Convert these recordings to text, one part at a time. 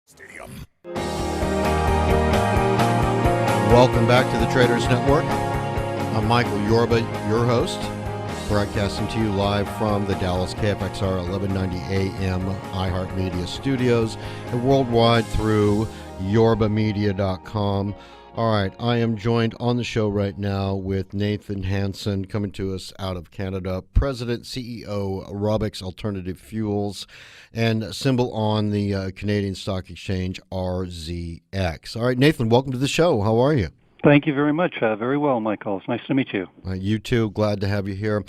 Stadium. Welcome back to the Traders Network. I'm Michael Yorba, your host, broadcasting to you live from the Dallas KFXR 1190 AM iHeart Media Studios and worldwide through yorbamedia.com. All right, I am joined on the show right now with Nathan Hansen, coming to us out of Canada, President, CEO, Robix Alternative Fuels, and symbol on the Canadian Stock Exchange, RZX. All right, Nathan, welcome to the show. How are you? Thank you very much. Very well, Michael. It's nice to meet you. You too. Glad to have you here.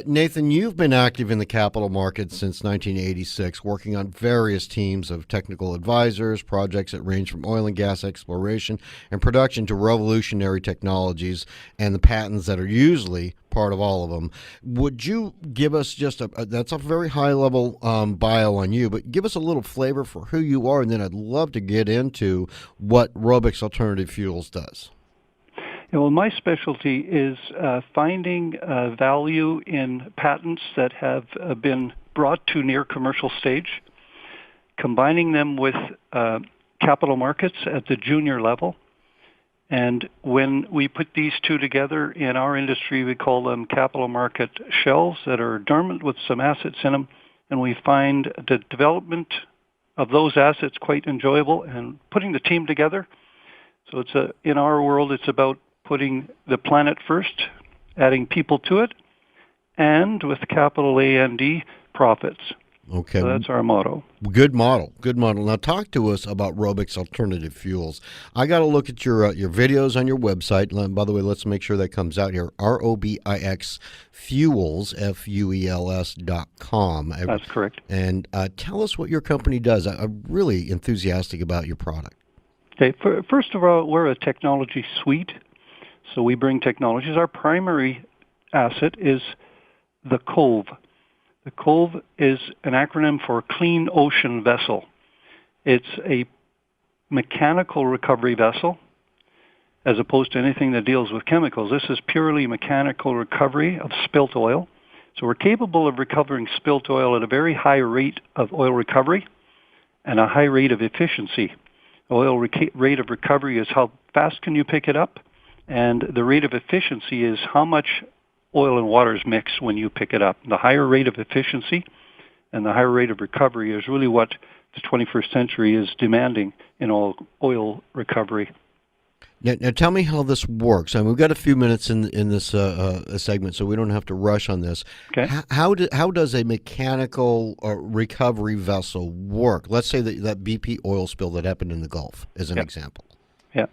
Nathan, you've been active in the capital markets since 1986, working on various teams of technical advisors, projects that range from oil and gas exploration and production to revolutionary technologies and the patents that are usually part of all of them. Would you give us just that's a very high-level bio on you, but give us a little flavor for who you are, and then I'd love to get into what Robix Alternative Fuels does. Well, my specialty is finding value in patents that have been brought to near commercial stage, combining them with capital markets at the junior level. And when we put these two together in our industry, we call them capital market shells that are dormant with some assets in them. And we find the development of those assets quite enjoyable and putting the team together. So in our world, it's about putting the planet first, adding people to it, and with capital A&D, profits. Okay. So that's our motto. Good model. Good model. Now talk to us about Robix Alternative Fuels. I got to look at your videos on your website. By the way, let's make sure that comes out here. ROBIX Fuels, FUELS.com. That's correct. And tell us what your company does. I'm really enthusiastic about your product. Okay. First of all, we're a technology suite. So we bring technologies. Our primary asset is the COVE. The COVE is an acronym for Clean Ocean Vessel. It's a mechanical recovery vessel as opposed to anything that deals with chemicals. This is purely mechanical recovery of spilt oil. So we're capable of recovering spilt oil at a very high rate of oil recovery and a high rate of efficiency. Rate of recovery is how fast can you pick it up, and the rate of efficiency is how much oil and water is mixed when you pick it up. The higher rate of efficiency and the higher rate of recovery is really what the 21st century is demanding in oil recovery. Now tell me how this works. I mean, we've got a few minutes in this segment, so we don't have to rush on this. Okay. How does a mechanical recovery vessel work? Let's say that BP oil spill that happened in the Gulf as an example. Yeah.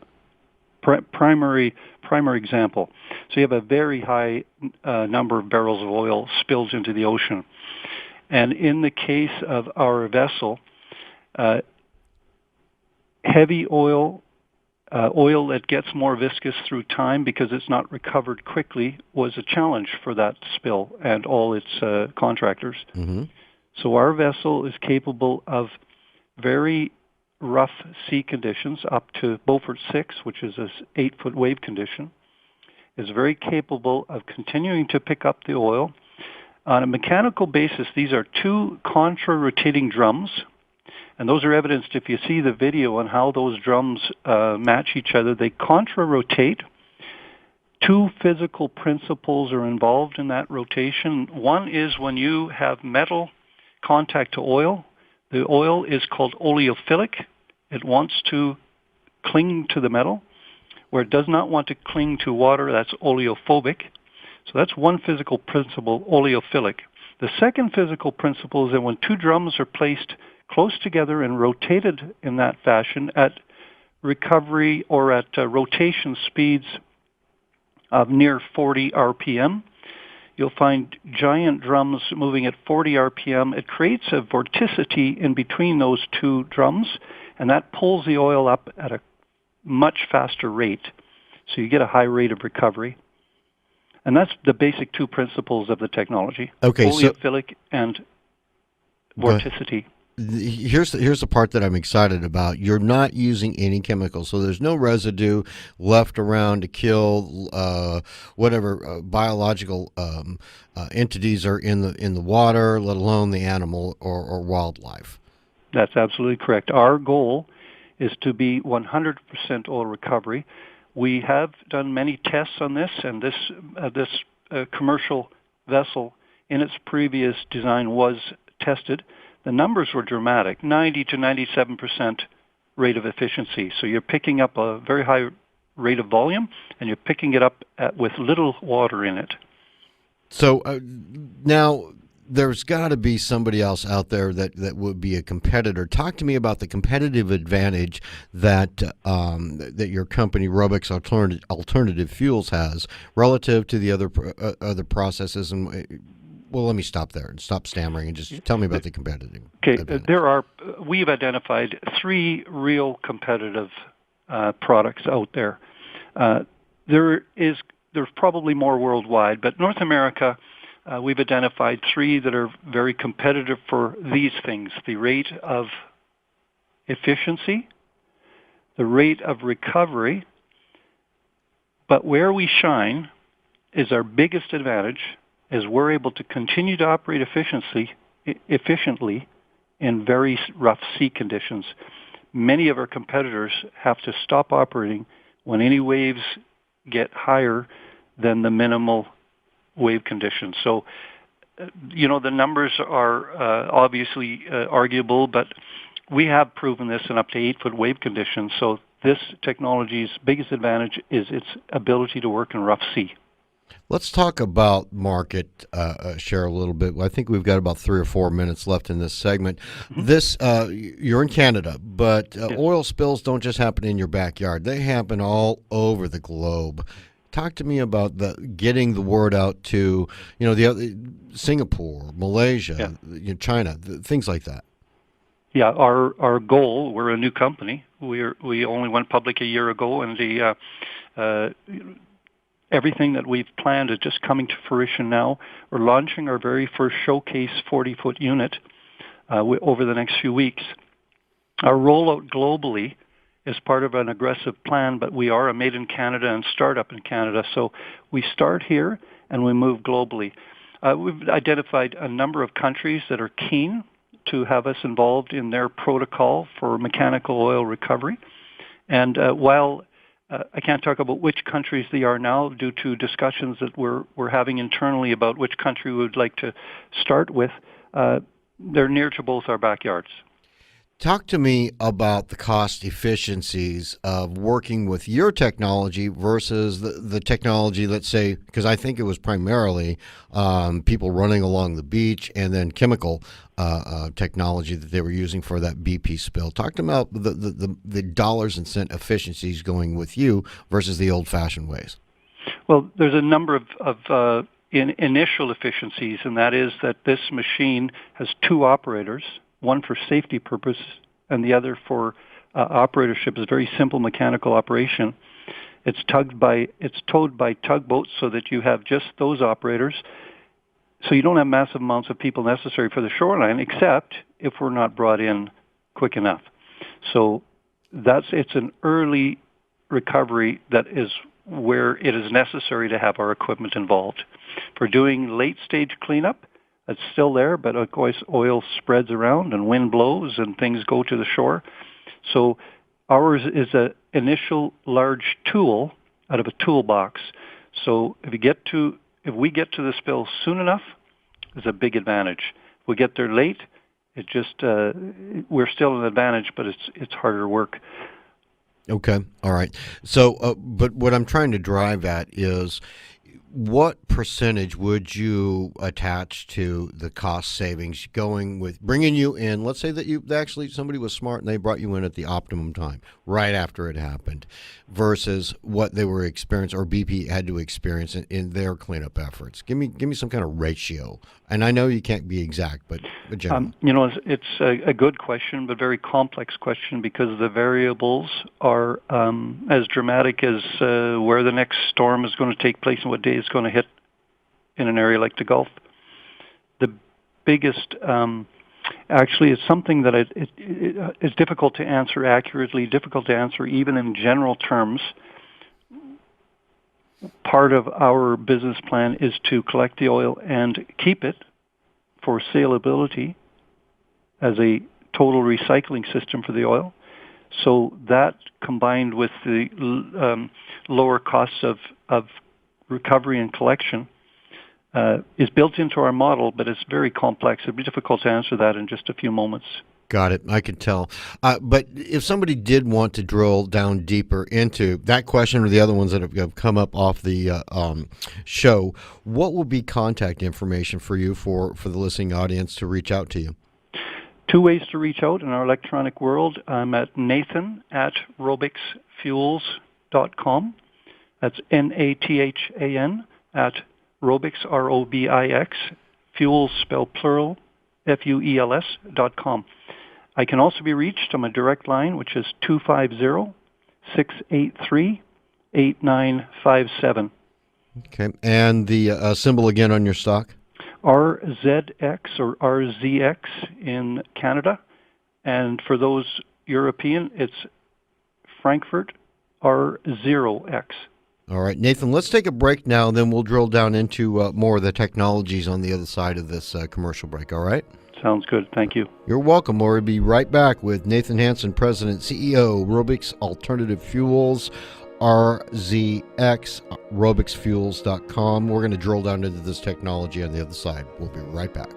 Primary example. So you have a very high number of barrels of oil spilled into the ocean. And in the case of our vessel, heavy oil that gets more viscous through time because it's not recovered quickly was a challenge for that spill and all its contractors. Mm-hmm. So our vessel is capable of very rough sea conditions up to Beaufort 6, which is an 8-foot wave condition, is very capable of continuing to pick up the oil. On a mechanical basis, these are two contra-rotating drums, and those are evidenced if you see the video on how those drums match each other. They contra-rotate. Two physical principles are involved in that rotation. One is when you have metal contact to oil, the oil is called oleophilic. It wants to cling to the metal. Where it does not want to cling to water, that's oleophobic. So that's one physical principle, oleophilic. The second physical principle is that when two drums are placed close together and rotated in that fashion at recovery or at rotation speeds of near 40 RPM, you'll find giant drums moving at 40 RPM. It creates a vorticity in between those two drums, and that pulls the oil up at a much faster rate. So you get a high rate of recovery. And that's the basic two principles of the technology. Okay, oleophilic and vorticity. Here's the part that I'm excited about. You're not using any chemicals, so there's no residue left around to kill whatever biological entities are in the water, let alone the animal or wildlife. That's absolutely correct. Our goal is to be 100% oil recovery. We have done many tests on this, and this commercial vessel in its previous design was tested. The numbers were dramatic, 90 to 97% rate of efficiency. So you're picking up a very high rate of volume, and you're picking it up with little water in it. So now there's got to be somebody else out there that would be a competitor. Talk to me about the competitive advantage that that your company Robix Alternative Fuels has relative to the other processes. And well, let me stop there and stop stammering and just tell me about the competitive. Okay, advantage. We've identified 3 real competitive products out there. There's probably more worldwide, but North America, we've identified 3 that are very competitive for these things: the rate of efficiency, the rate of recovery. But where we shine is our biggest advantage is we're able to continue to operate efficiently in very rough sea conditions. Many of our competitors have to stop operating when any waves get higher than the minimal wave conditions. So, the numbers are obviously arguable, but we have proven this in up to 8-foot wave conditions. So this technology's biggest advantage is its ability to work in rough sea. Let's talk about market share a little bit. I think we've got about 3 or 4 minutes left in this segment. Mm-hmm. You're in Canada, but yes. Oil spills don't just happen in your backyard. They happen all over the globe. Talk to me about getting the word out to the other, Singapore, Malaysia, China, things like that. Yeah, our goal. We're a new company. We only went public a year ago, and everything that we've planned is just coming to fruition now. We're launching our very first showcase 40-foot unit over the next few weeks. Our rollout globally is part of an aggressive plan, but we are a made in Canada and startup in Canada. So we start here and we move globally. We've identified a number of countries that are keen to have us involved in their protocol for mechanical oil recovery. And while I can't talk about which countries they are now due to discussions that we're having internally about which country we would like to start with, they're near to both our backyards. Talk to me about the cost efficiencies of working with your technology versus the technology, let's say, because I think it was primarily people running along the beach and then chemical technology that they were using for that BP spill. Talk to me about the dollars and cent efficiencies going with you versus the old-fashioned ways. Well, there's a number of initial efficiencies, and that is that this machine has 2 operators, one for safety purpose and the other for operatorship. Is a very simple mechanical operation. It's towed by tugboats so that you have just those operators. So you don't have massive amounts of people necessary for the shoreline, except if we're not brought in quick enough. So it's an early recovery that is where it is necessary to have our equipment involved. For doing late stage cleanup, it's still there, but of course oil spreads around and wind blows and things go to the shore. So ours is an initial large tool out of a toolbox. So if we get to the spill soon enough, it's a big advantage. If we get there late, it just we're still an advantage, but it's harder work. Okay, all right. So, but what I'm trying to drive at is, what percentage would you attach to the cost savings going with bringing you in? Let's say that somebody was smart and they brought you in at the optimum time, right after it happened, versus what they were experiencing or BP had to experience in their cleanup efforts. Give me some kind of ratio. And I know you can't be exact, but generally. It's a good question, but very complex question because the variables are as dramatic as where the next storm is going to take place and what day it's going to hit in an area like the Gulf. The biggest, actually, it's something that it's difficult to answer accurately, difficult to answer even in general terms. Part of our business plan is to collect the oil and keep it for saleability as a total recycling system for the oil. So that, combined with the lower costs of recovery and collection, is built into our model, but it's very complex. It'd be difficult to answer that in just a few moments. Got it. I can tell. But if somebody did want to drill down deeper into that question or the other ones that have come up off the show, what will be contact information for you for the listening audience to reach out to you? Two ways to reach out in our electronic world. I'm at nathan@robixfuels.com. That's Nathan at Robix, Robix, fuels spelled plural, FUELS.com. I can also be reached on my direct line, which is 250-683-8957. Okay. And the symbol again on your stock? RZX or RZX in Canada. And for those European, it's Frankfurt R0X. All right, Nathan, let's take a break now, and then we'll drill down into more of the technologies on the other side of this commercial break, all right? Sounds good. Thank you. You're welcome. We'll be right back with Nathan Hansen, President, CEO, Robix Alternative Fuels, RZX, robixfuels.com. We're going to drill down into this technology on the other side. We'll be right back.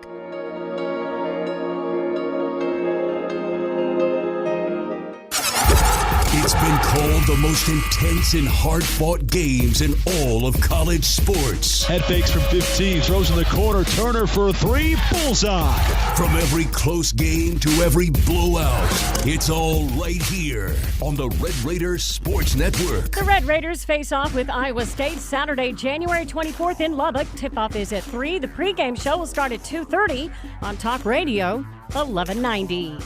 It's been called the most intense and hard-fought games in all of college sports. Head fakes from 15, throws in the corner, Turner for a three, bullseye. From every close game to every blowout, it's all right here on the Red Raiders Sports Network. The Red Raiders face off with Iowa State Saturday, January 24th in Lubbock. Tip-off is at 3. The pregame show will start at 2:30 on Talk Radio 1190.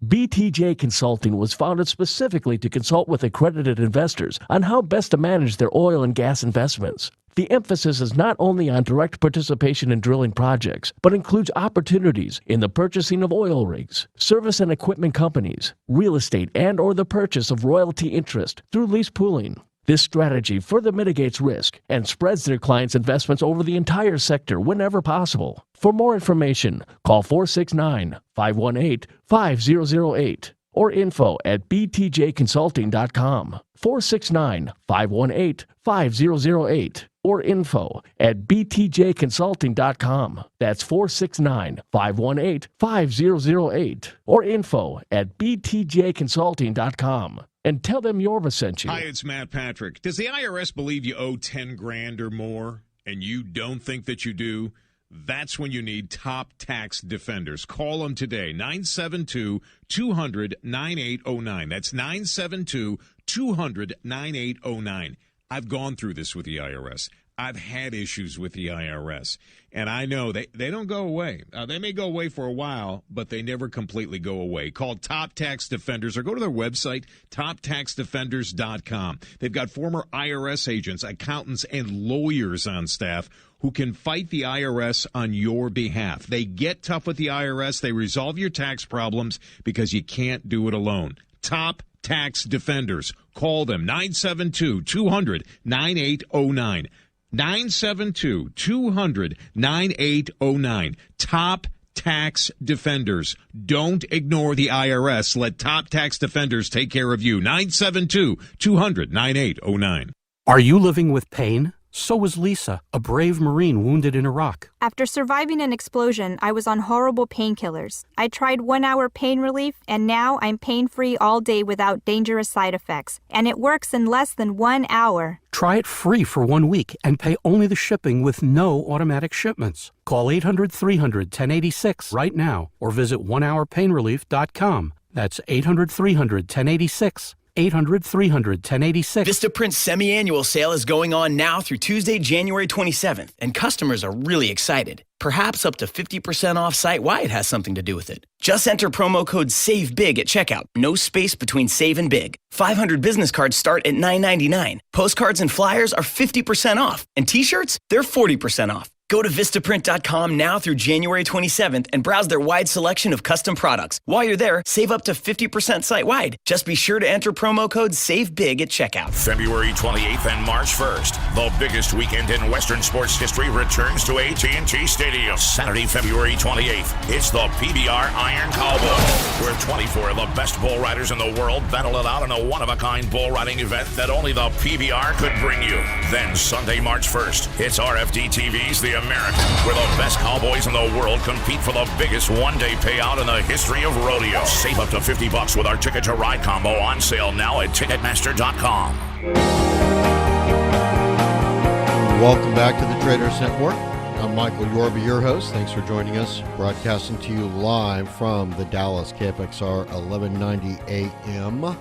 BTJ Consulting was founded specifically to consult with accredited investors on how best to manage their oil and gas investments. The emphasis is not only on direct participation in drilling projects, but includes opportunities in the purchasing of oil rigs, service and equipment companies, real estate and/or the purchase of royalty interest through lease pooling. This strategy further mitigates risk and spreads their clients' investments over the entire sector whenever possible. For more information, call 469-518-5008 or info@btjconsulting.com. 469-518-5008 or info@btjconsulting.com. That's 469-518-5008 or info@btjconsulting.com. And tell them Yorba sent you. Hi, it's Matt Patrick. Does the IRS believe you owe $10,000 or more and you don't think that you do? That's when you need Top Tax Defenders. Call them today, 972-200-9809. That's 972-200-9809. I've gone through this with the IRS. I've had issues with the IRS, and I know they don't go away. They may go away for a while, but they never completely go away. Call Top Tax Defenders or go to their website, toptaxdefenders.com. They've got former IRS agents, accountants, and lawyers on staff who can fight the IRS on your behalf. They get tough with the IRS. They resolve your tax problems because you can't do it alone. Top Tax Defenders. Call them, 972-200-9809. 972-200-9809. Top Tax Defenders. Don't ignore the IRS. Let Top Tax Defenders take care of you. 972-200-9809. Are you living with pain? So was Lisa, a brave Marine wounded in Iraq. After surviving an explosion, I was on horrible painkillers. I tried 1-hour pain relief, and now I'm pain-free all day without dangerous side effects. And it works in less than 1 hour. Try it free for 1 week and pay only the shipping with no automatic shipments. Call 800-300-1086 right now or visit onehourpainrelief.com. That's 800-300-1086. 800-300-1086. Vistaprint's semi-annual sale is going on now through Tuesday, January 27th, and customers are really excited. Perhaps up to 50% off site-wide has something to do with it. Just enter promo code SAVEBIG at checkout. No space between save and big. 500 business cards start at $9.99. Postcards and flyers are 50% off. And t-shirts, they're 40% off. Go to Vistaprint.com now through January 27th and browse their wide selection of custom products. While you're there, save up to 50% site-wide. Just be sure to enter promo code SAVEBIG at checkout. February 28th and March 1st, the biggest weekend in Western sports history returns to AT&T Stadium. Saturday, February 28th, it's the PBR Iron Cowboy, where 24 of the best bull riders in the world battle it out in a one-of-a-kind bull riding event that only the PBR could bring you. Then Sunday, March 1st, it's RFD TV's The American, where the best cowboys in the world compete for the biggest one-day payout in the history of rodeo. Save up to $50 with our Ticket to Ride combo on sale now at Ticketmaster.com. Welcome back to the Traders Network. I'm Michael Yorba, your host. Thanks for joining us. Broadcasting to you live from the Dallas KFXR 1190 AM.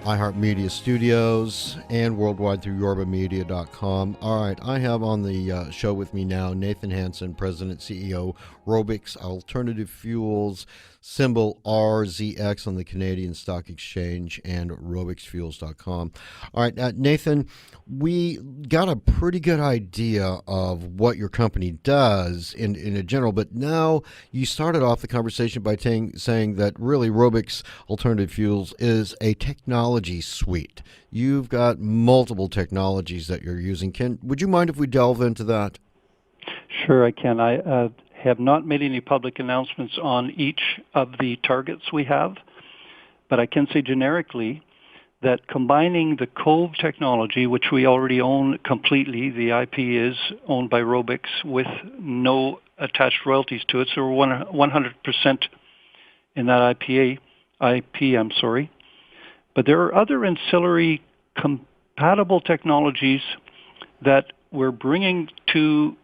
iHeart Media Studios, and worldwide through yorbamedia.com. All right, I have on the show with me now Nathan Hansen, President, CEO, Robix Alternative Fuels, symbol RZX on the Canadian Stock Exchange, and robixfuels.com. All right, Nathan, we got a pretty good idea of what your company does in a general, but now you started off the conversation by saying that really Robix Alternative Fuels is a technology suite. You've got multiple technologies that you're using. Would you mind if we delve into that? Sure, I can. I have not made any public announcements on each of the targets we have, but I can say generically that combining the Cove technology, which we already own completely, the IP is owned by Robix with no attached royalties to it, so we're 100% in that IP. But there are other ancillary compatible technologies that we're bringing to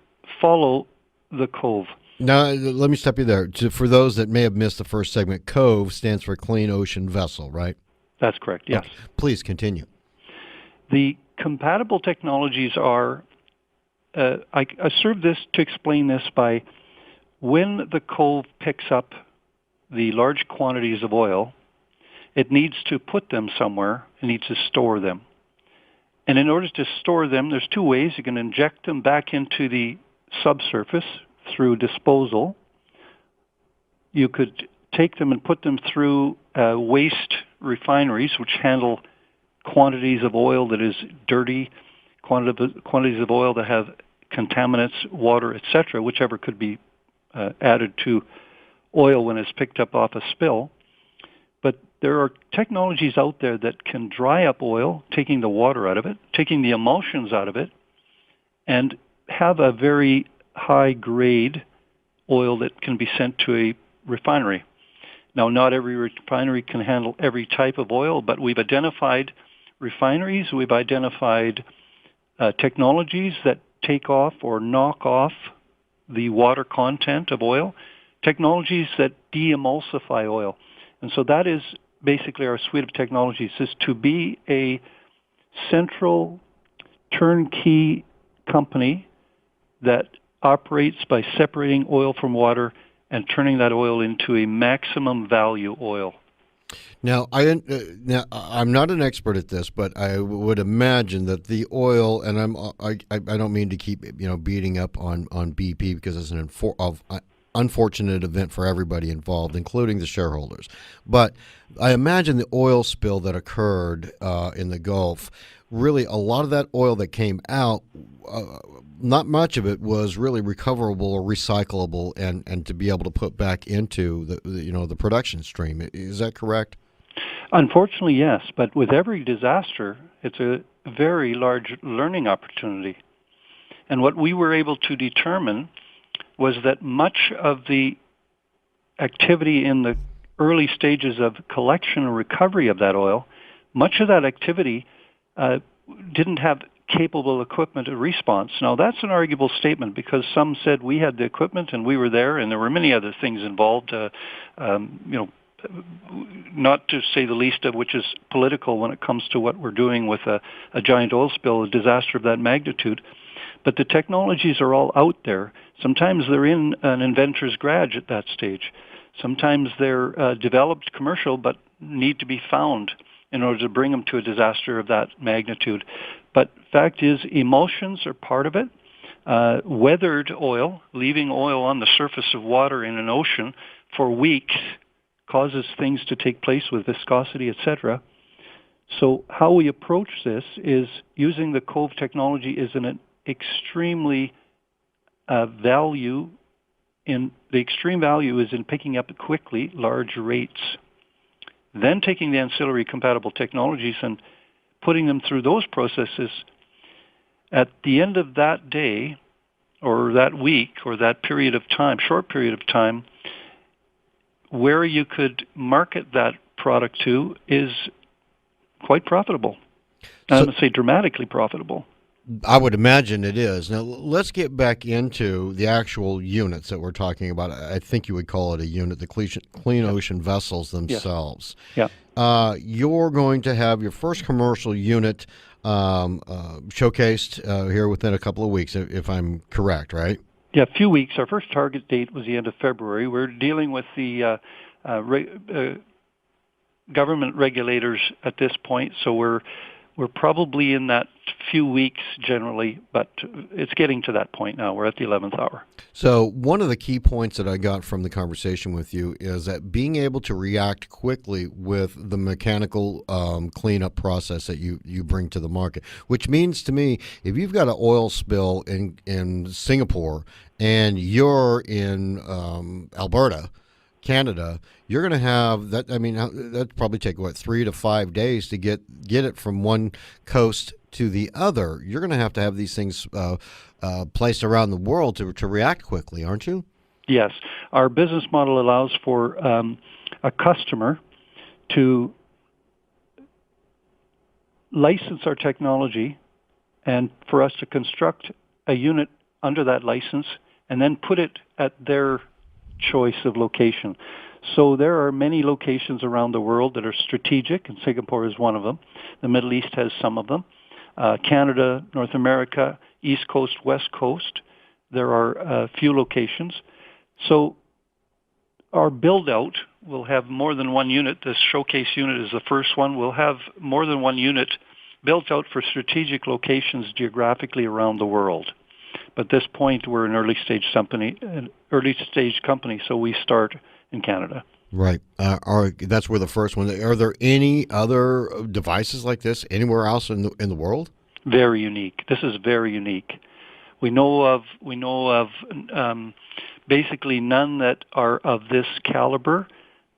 follow the Cove. Now, let me stop you there. For those that may have missed the first segment, COVE stands for Clean Ocean Vessel, right? That's correct, yes. Okay. Please continue. The compatible technologies are, I serve this to explain this by when the Cove picks up the large quantities of oil, it needs to put them somewhere. It needs to store them. And in order to store them, there's two ways. You can inject them back into the subsurface through disposal. You could take them and put them through waste refineries, which handle quantities of oil that is dirty, quantities of oil that have contaminants, water, etc., whichever could be added to oil when it's picked up off a spill. But there are technologies out there that can dry up oil, taking the water out of it, taking the emulsions out of it, and have a very high-grade oil that can be sent to a refinery. Now, not every refinery can handle every type of oil, but we've identified refineries, we've identified technologies that take off or knock off the water content of oil, technologies that de-emulsify oil. And so that is basically our suite of technologies, is to be a central turnkey company that operates by separating oil from water and turning that oil into a maximum value oil. Now, I'm not an expert at this, but I would imagine that the oil, and I don't mean to keep beating up on BP because it's an unfortunate event for everybody involved, including the shareholders. But I imagine the oil spill that occurred in the Gulf, really a lot of that oil that came out, not much of it was really recoverable or recyclable, and to be able to put back into the production stream. Is that correct? Unfortunately, yes. But with every disaster, it's a very large learning opportunity. And what we were able to determine was that much of the activity in the early stages of collection and recovery of that oil, much of that activity didn't have capable equipment or response. Now, that's an arguable statement because some said we had the equipment and we were there, and there were many other things involved, not to say the least of which is political when it comes to what we're doing with a giant oil spill, a disaster of that magnitude. But the technologies are all out there. Sometimes they're in an inventor's garage at that stage. Sometimes they're developed commercial but need to be found in order to bring them to a disaster of that magnitude. But fact is, emulsions are part of it. Weathered oil, leaving oil on the surface of water in an ocean for weeks, causes things to take place with viscosity, etc. So how we approach this is using the Cove technology is an extremely value in the extreme value is in picking up quickly large rates. Then taking the ancillary compatible technologies and putting them through those processes. At the end of that day or that week or that period of time, short period of time, where you could market that product to is quite profitable. I would say dramatically profitable. I would imagine it is. Now, let's get back into the actual units that we're talking about. I think you would call it a unit, the clean ocean vessels themselves. Yeah. You're going to have your first commercial unit showcased here within a couple of weeks, if I'm correct, right? Yeah, a few weeks. Our first target date was the end of February. We're dealing with the government regulators at this point, so we're probably in that few weeks generally, but it's getting to that point now. We're at the 11th hour. So one of the key points that I got from the conversation with you is that being able to react quickly with the mechanical cleanup process that you bring to the market, which means to me, if you've got an oil spill in Singapore and you're in Alberta, Canada, you're going to have that. I mean, that'd probably take 3 to 5 days to get it from one coast to the other. You're going to have these things placed around the world to react quickly, aren't you? Yes, our business model allows for a customer to license our technology, and for us to construct a unit under that license, and then put it at their choice of location. So there are many locations around the world that are strategic, and Singapore is one of them. The Middle East has some of them. Canada, North America, East Coast, West Coast, there are a few locations. So our build-out will have more than one unit. This showcase unit is the first one. We'll have more than one unit built out for strategic locations geographically around the world. But at this point, we're an early stage company, so we start in Canada. Right. That's where the first one. Are there any other devices like this anywhere else in the world? Very unique. This is very unique. We know of basically none that are of this caliber,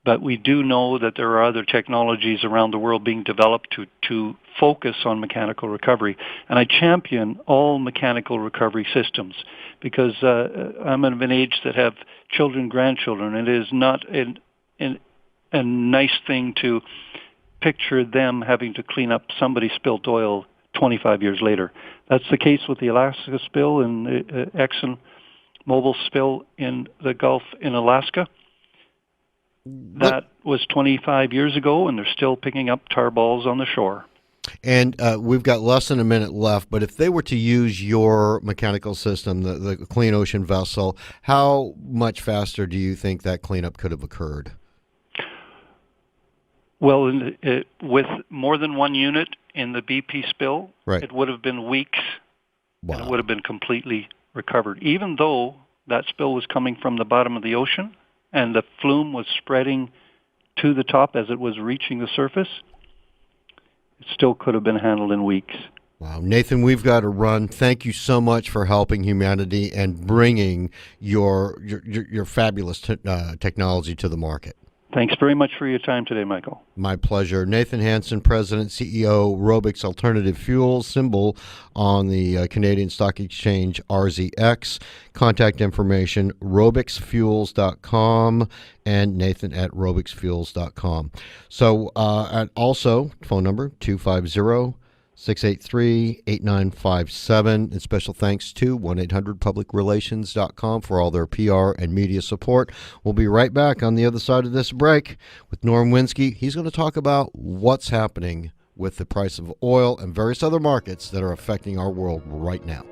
but we do know that there are other technologies around the world being developed to focus on mechanical recovery. And I champion all mechanical recovery systems because I'm of an age that have children, grandchildren. It is not a nice thing to picture them having to clean up somebody spilt oil 25 years later. That's the case with the Alaska spill and the Exxon Mobil spill in the Gulf in Alaska. That was 25 years ago, and they're still picking up tar balls on the shore. And we've got less than a minute left, but if they were to use your mechanical system, the Clean Ocean vessel, how much faster do you think that cleanup could have occurred? Well, with more than one unit in the BP spill, right, it would have been weeks. Wow. And it would have been completely recovered, even though that spill was coming from the bottom of the ocean and the flume was spreading to the top as it was reaching the surface. It still could have been handled in weeks. Wow. Nathan, we've got to run. Thank you so much for helping humanity and bringing your fabulous technology to the market. Thanks very much for your time today, Michael. My pleasure. Nathan Hansen, President, CEO, Robix Alternative Fuels, symbol on the Canadian Stock Exchange, RZX. Contact information, robixfuels.com and Nathan at robixfuels.com. So also, phone number 250-683-8957. And special thanks to 1-800-publicrelations.com for all their PR and media support. We'll be right back on the other side of this break with Norm Winsky. He's going to talk about what's happening with the price of oil and various other markets that are affecting our world right now.